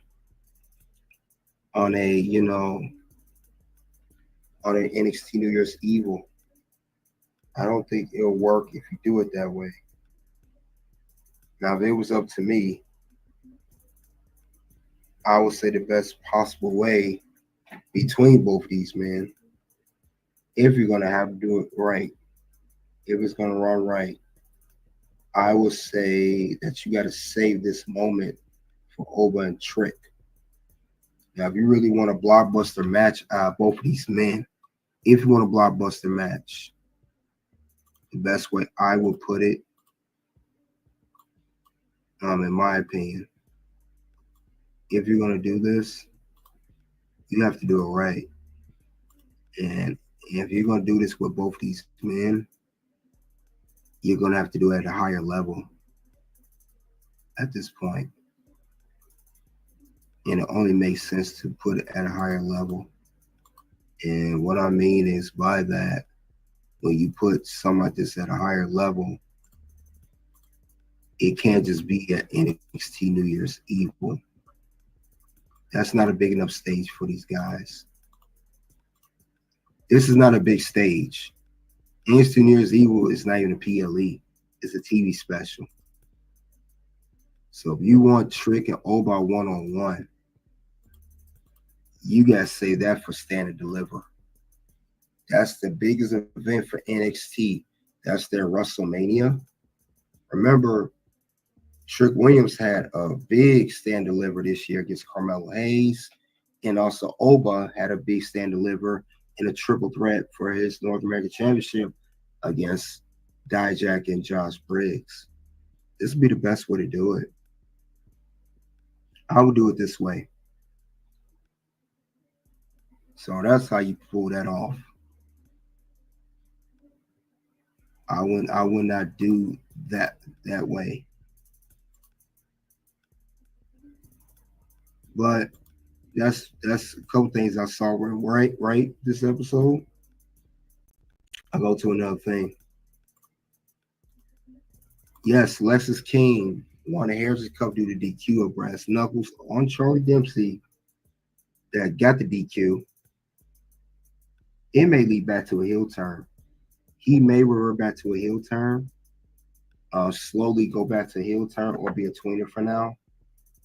a on an NXT New Year's Evil. I don't think it'll work if you do it that way. Now, if it was up to me, I would say the best possible way between both of these men, if you're gonna have to do it right, if it's gonna run right, I would say that you got to save this moment for Oba and Trick. Now, if you really want a blockbuster match out of both of these men, if you want a blockbuster match, the best way I would put it, in my opinion, if you're gonna do this, you have to do it right. And if you're gonna do this with both these men, you're gonna have to do it at a higher level at this point. And it only makes sense to put it at a higher level. And what I mean is by that, when you put something like this at a higher level, it can't just be at NXT New Year's Evil. That's not a big enough stage for these guys. This is not a big stage. NXT New Year's Evil is not even a PLE. It's a TV special. So if you want Trick and Oba one-on-one, you got to save that for Stand and Deliver. That's the biggest event for NXT. That's their WrestleMania. Remember, Trick Williams had a big Stand Deliver this year against Carmelo Hayes. And also Oba had a big Stand Deliver in a triple threat for his North American Championship against Dijak and Josh Briggs. This would be the best way to do it. I would do it this way. So that's how you pull that off. I would not do that way. But that's a couple things I saw right this episode. I'll go to another thing. Yes, Lexis King won the Heritage Cup due to DQ of Brass Knuckles on Charlie Dempsey that got the DQ. It may lead back to a heel turn. He may revert back to a heel turn, slowly go back to a heel turn or be a tweener for now.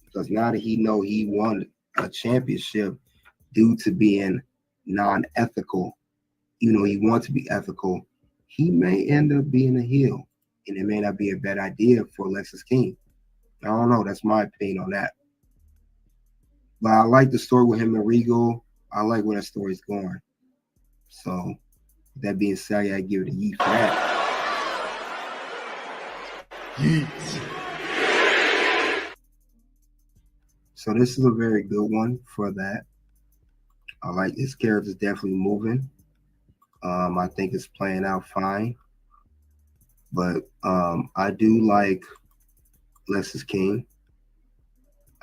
Because now that he know he won a championship due to being non-ethical, he wants to be ethical, he may end up being a heel. And it may not be a bad idea for Lexis King. I don't know. That's my opinion on that. But I like the story with him and Regal. I like where that story's going. So, that being said, I give it a yeet for that. Yeet. So this is a very good one for that. I like this character's definitely moving. I think it's playing out fine. But I do like Lexis King.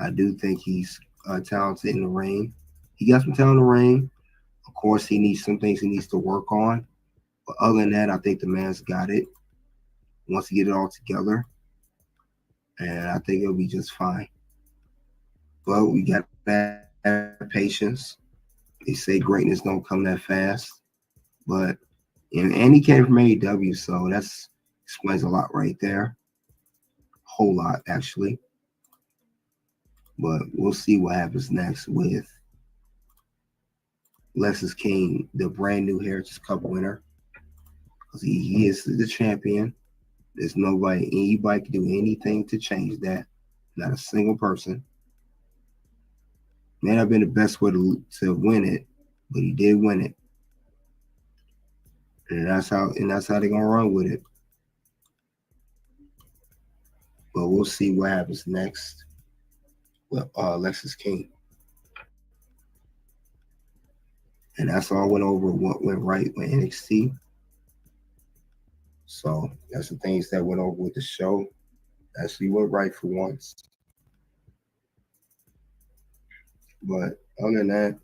I do think he's talented in the ring. He got some talent in the ring. Of course, he needs some things he needs to work on. But other than that, I think the man's got it. Wants to get it all together. And I think it'll be just fine. But we got to have patience. They say greatness don't come that fast. But And he came from AEW, so that's explains a lot right there. Whole lot, actually. But we'll see what happens next with Lexis King, the brand new Heritage Cup winner. Because he is the champion. There's anybody can do anything to change that. Not a single person. May not have been the best way to win it, but he did win it. And that's how they're gonna run with it. But we'll see what happens next with Lexis King. And that's all went over what went right with NXT. So that's the things that went over with the show. Actually went right for once. But other than that,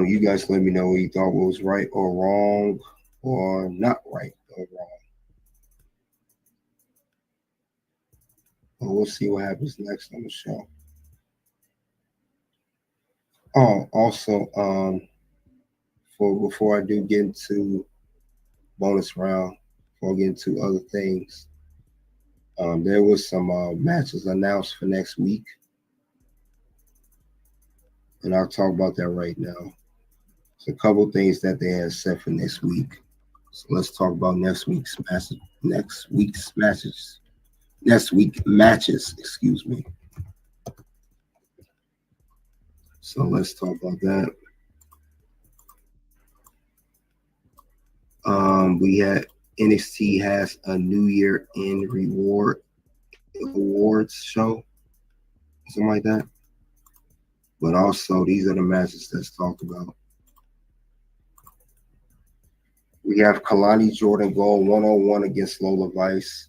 you guys let me know what you thought was right or wrong, or not right or wrong. But we'll see what happens next on the show. Oh, also, before I do get into bonus round, before I get into other things, there was some matches announced for next week. And I'll talk about that right now. There's a couple things that they have set for next week. So let's talk about next week's matches, excuse me. So let's talk about that. We had NXT has a New Year End awards show, something like that. But also, these are the matches that's talked about. We have Kalani Jordan Gold 101 against Lola Vice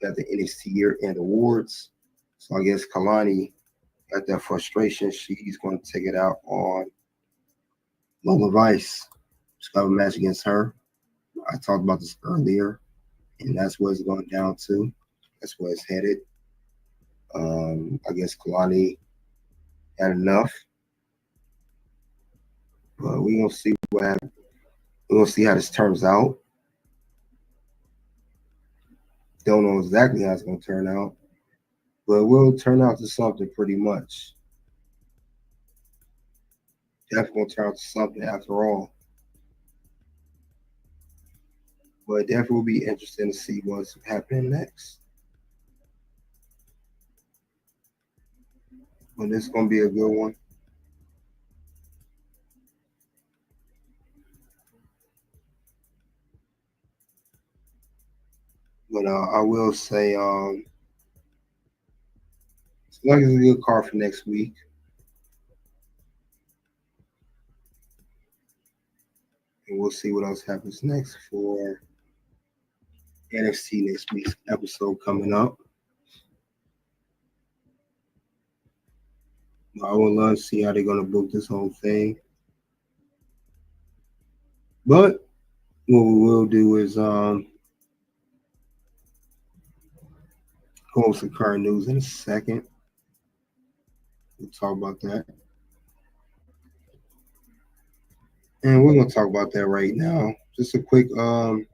at the NXT Year-End Awards. So I guess Kalani got that frustration. She's going to take it out on Lola Vice. She's got a match against her. I talked about this earlier, and that's where it's going down to. That's where it's headed. I guess Kalani had enough. But we're going to see what happens. We're going to see how this turns out. Don't know exactly how it's going to turn out. But it will turn out to something pretty much. Definitely going to turn out to something after all. But it definitely will be interesting to see what's happening next. But this is going to be a good one. But I will say, it's like it's a good card for next week. And we'll see what else happens next for NXT next week's episode coming up. I would love to see how they're going to book this whole thing. But what we will do is go over some current news in a second. We'll talk about that. And we're going to talk about that right now. Just a quick current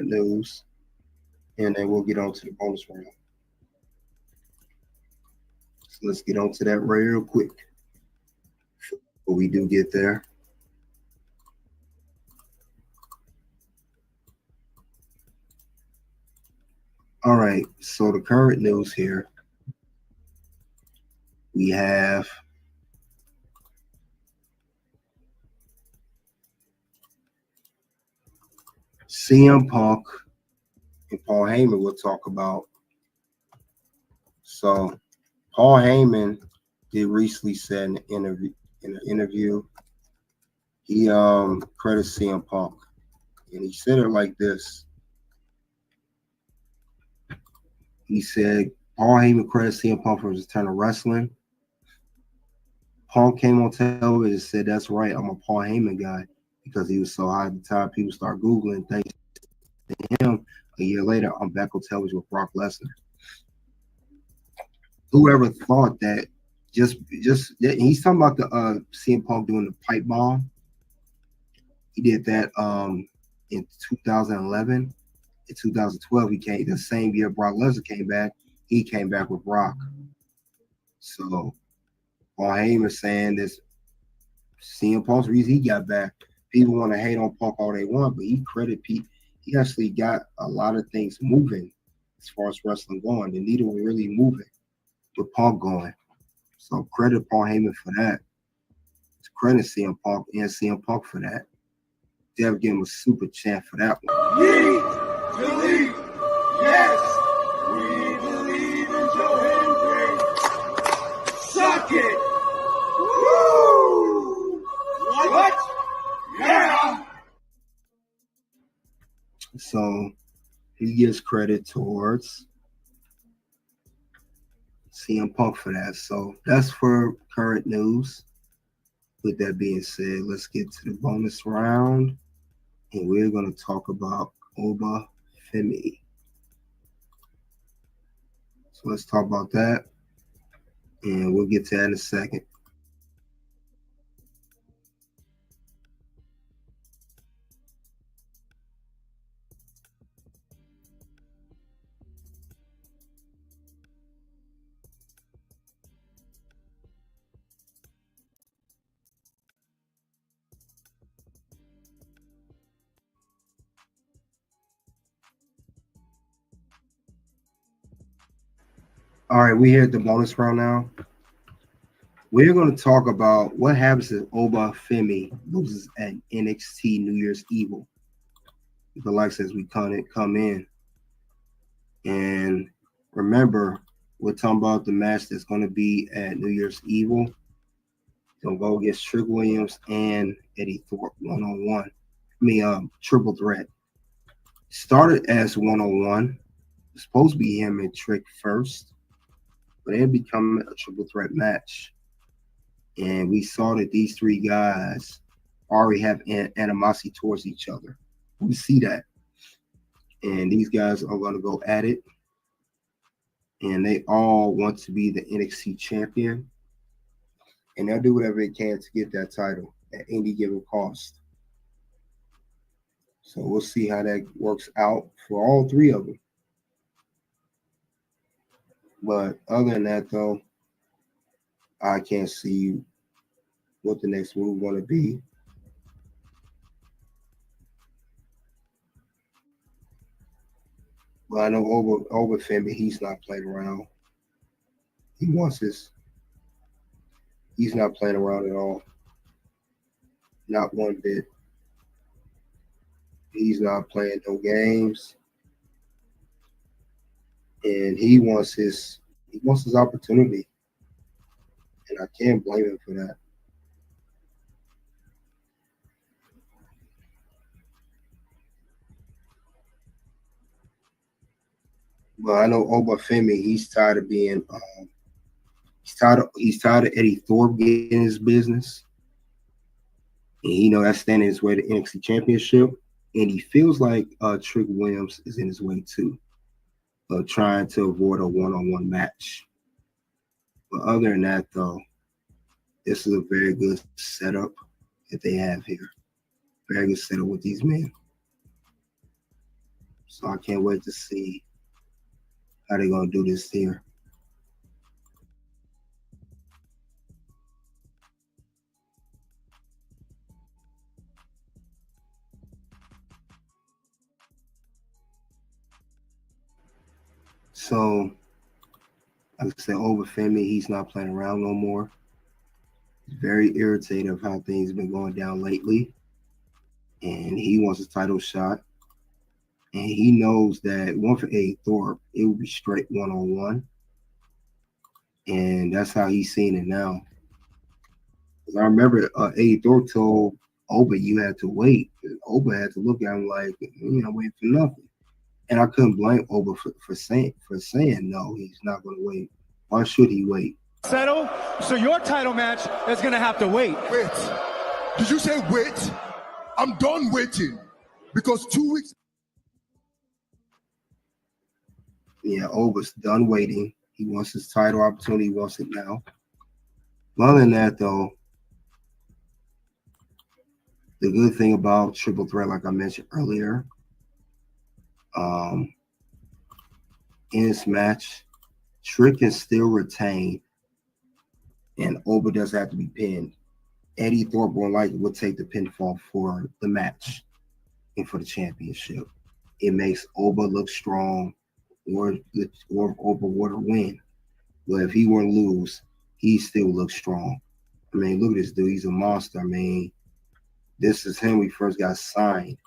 news. And then we'll get on to the bonus round. So let's get on to that real quick. But we do get there. All right, so the current news here, we have CM Punk and Paul Heyman we'll talk about. So Paul Heyman did recently said in an interview, he credits CM Punk, and he said it like this. He said Paul Heyman credits CM Punk for his return to wrestling. Punk came on television and said, "That's right, I'm a Paul Heyman guy," because he was so high at the time. People start Googling. Thanks to him, a year later, I'm back on television with Brock Lesnar. Whoever thought that He's talking about the CM Punk doing the pipe bomb. He did that in 2011. In 2012, he came the same year Brock Lesnar came back. He came back with Brock. So Paul Heyman saying this CM Punk's reason he got back. People want to hate on Punk all they want, but he actually got a lot of things moving as far as wrestling going. The needle was really moving with Punk going. So credit Paul Heyman for that. Credit CM Punk and CM Punk for that. Dev gave him a super chant for that one. We believe, yes, we believe in Joe Hendry. Suck it. Woo! What? Yeah. So he gives credit towards CM Punk for that. So that's for current news. With that being said, let's get to the bonus round. And we're going to talk about Oba Femi. So let's talk about that. And we'll get to that in a second. All right, we're here at the bonus round now. We're going to talk about what happens if Oba Femi loses at NXT New Year's Evil. The likes as we come in. And remember, we're talking about the match that's going to be at New Year's Evil. It's going to go against Trick Williams and Eddie Thorpe one-on-one. Triple threat. Started as one-on-one. It's supposed to be him and Trick first. But it become a triple threat match. And we saw that these three guys already have animosity towards each other. We see that. And these guys are going to go at it. And they all want to be the NXT champion. And they'll do whatever they can to get that title at any given cost. So we'll see how that works out for all three of them. But other than that, though, I can't see what the next move going to be. But I know over Femi, he's not playing around. He wants this. He's not playing around at all. Not one bit. He's not playing no games. And he wants his opportunity. And I can't blame him for that. But I know Oba Femi, he's tired of being he's tired of Eddie Thorpe getting his business. And that's standing his way to NXT Championship. And he feels like Trick Williams is in his way too. Trying to avoid a one-on-one match. But other than that, though, this is a very good setup that they have here. Very good setup with these men. So I can't wait to see how they're going to do this here. So, like I said, over Femi, he's not playing around no more. He's very irritated of how things have been going down lately. And he wants a title shot. And he knows that one for Eddie Thorpe, it will be straight one-on-one. And that's how he's seeing it now. Because I remember Eddie Thorpe told Oba you had to wait. And Oba had to look at him like, wait for nothing. And I couldn't blame Oba for saying no, he's not going to wait. Why should he wait? Settle. So your title match is going to have to wait. Wait. Did you say wait? I'm done waiting. Because 2 weeks. Yeah, Oba's done waiting. He wants his title opportunity. He wants it now. But other than that, though, the good thing about Triple Threat, like I mentioned earlier, in this match, Trick can still retain, and Oba doesn't have to be pinned. Eddie Thorpe likely will take the pinfall for the match and for the championship. It makes Oba look strong, or if Oba were to win. But if he were to lose, he still looks strong. I mean, look at this dude. He's a monster. I mean, this is him when he first got signed.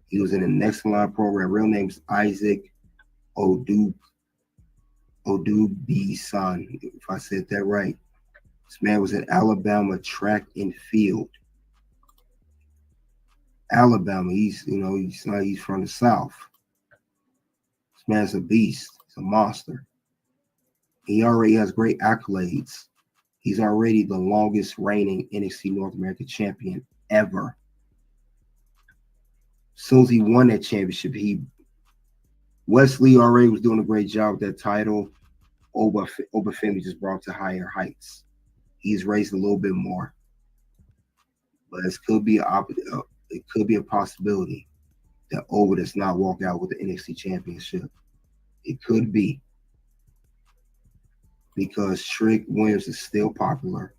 He was in the Next Line program. Real name is Isaac Odubi son, if I said that right. This man was in Alabama track and field. Alabama, he's from the South. This man's a beast. He's a monster. He already has great accolades. He's already the longest reigning NXT North American champion ever. As soon as he won that championship, Wesley already was doing a great job with that title. Oba Femi just brought to higher heights. He's raised a little bit more, but it could be a possibility that Oba does not walk out with the NXT Championship. It could be because Trick Williams is still popular.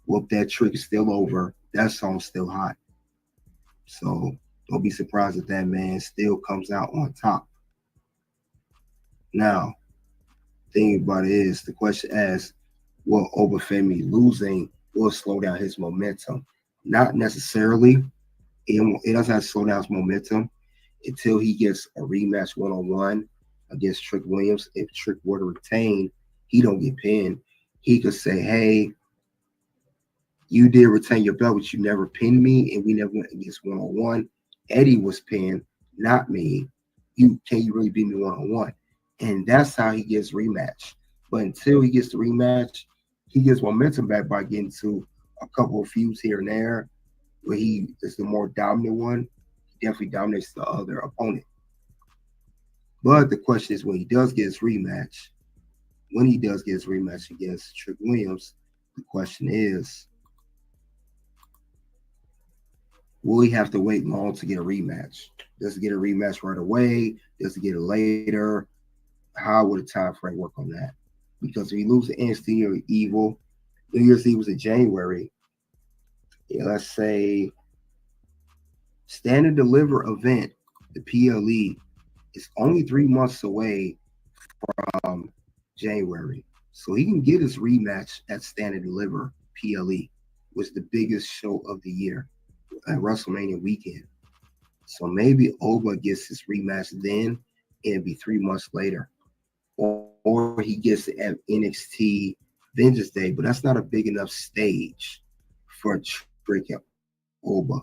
Whoop That Trick is still over. That song's still hot. So don't be surprised if that man still comes out on top. Now, the thing about it is, the question asks, will Oba Femi losing will slow down his momentum? Not necessarily. It doesn't have to slow down his momentum until he gets a rematch one-on-one against Trick Williams. If Trick were to retain, he don't get pinned. He could say, hey, you did retain your belt, but you never pinned me, and we never went against one-on-one. Eddie was pinned, not me. Can you really beat me one-on-one? And that's how he gets rematch. But until he gets the rematch, he gets momentum back by getting to a couple of feuds here and there where he is the more dominant one. He definitely dominates the other opponent. But the question is, when he does get his rematch against Trick Williams, the question is, will he have to wait long to get a rematch? Does he get a rematch right away? Does he get it later? How would the time frame work on that? Because if he loses NXT New Year's Eve was in January. Let's say Stand and Deliver event, the PLE, is only 3 months away from January. So he can get his rematch at Stand and Deliver PLE, which is the biggest show of the year at WrestleMania weekend. So maybe Oba gets his rematch then, and it'll be 3 months later. Or he gets it at NXT Vengeance Day, but that's not a big enough stage for Trick and Oba.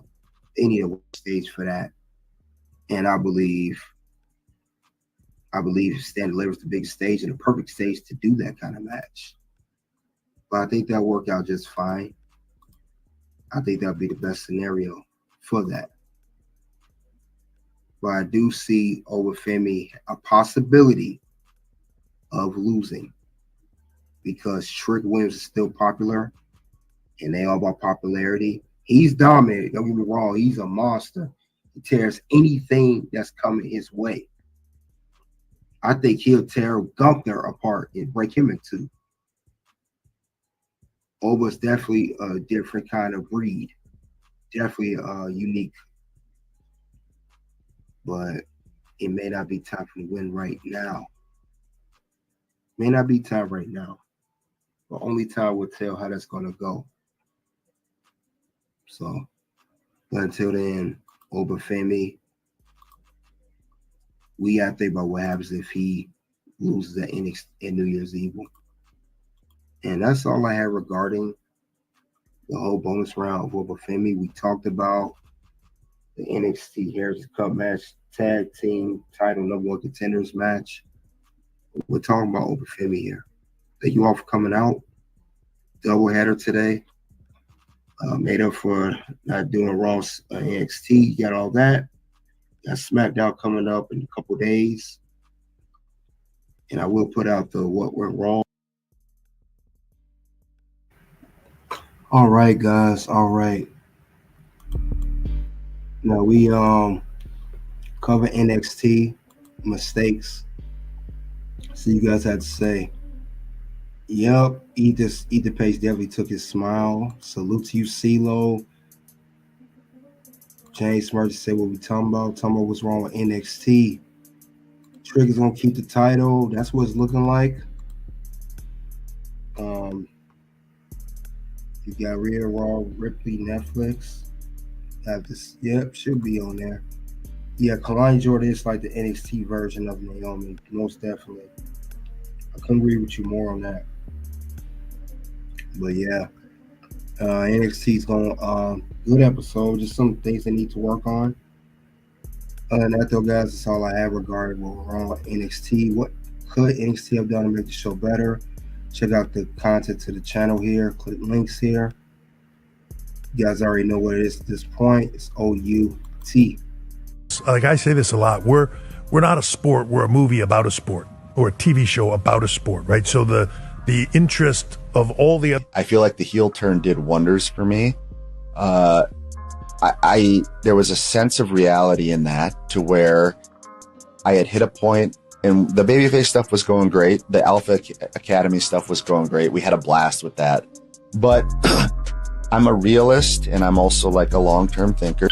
They need a stage for that. And I believe Stand Deliver is the biggest stage and the perfect stage to do that kind of match. But I think that'll work out just fine. I think that'll be the best scenario for that. But I do see Oba Femi a possibility of losing because Trick Williams is still popular and they all about popularity. He's dominant. Don't get me wrong. He's a monster. He tears anything that's coming his way. I think he'll tear Gunther apart and break him in two. Oba's definitely a different kind of breed. Definitely unique. But it may not be time for him to win right now. May not be time right now. But only time will tell how that's going to go. So, but until then, Oba Femi, we got to think about what happens if he loses at NXT and New Year's Eve. And that's all I have regarding the whole bonus round of Oba Femi. We talked about the NXT Heritage Cup match, tag team title #1 contenders match. We're talking about Oba Femi here. Thank you all for coming out. Doubleheader today. Made up for not doing Raw NXT. You got all that. Got SmackDown coming up in a couple days. And I will put out the what went wrong. All right, guys. All right. Now we cover NXT mistakes. So you guys had to say, yep, Ethan Page definitely took his smile. Salute to you, CeeLo. James Merchant said what we talking about what's wrong with NXT. Trigger's gonna keep the title. That's what it's looking like. You got Rhea Raw, Ripley, Netflix. Have this, yep, should be on there. Yeah, Kalani Jordan is like the NXT version of Naomi, most definitely. I couldn't agree with you more on that. But yeah, NXT's going good episode. Just some things they need to work on. Other than that, though, guys, that's all I have regarding what went wrong with NXT. What could NXT have done to make the show better? Check out the content to the channel here. Click links here. You guys already know what it is at this point. It's OUT. Like I say this a lot, we're not a sport, we're a movie about a sport, or a TV show about a sport, right? So the interest of all the other, I feel like the heel turn did wonders for me. There was a sense of reality in that, to where I had hit a point, and the babyface stuff was going great. The Alpha Academy stuff was going great. We had a blast with that. But I'm a realist, and I'm also like a long-term thinker.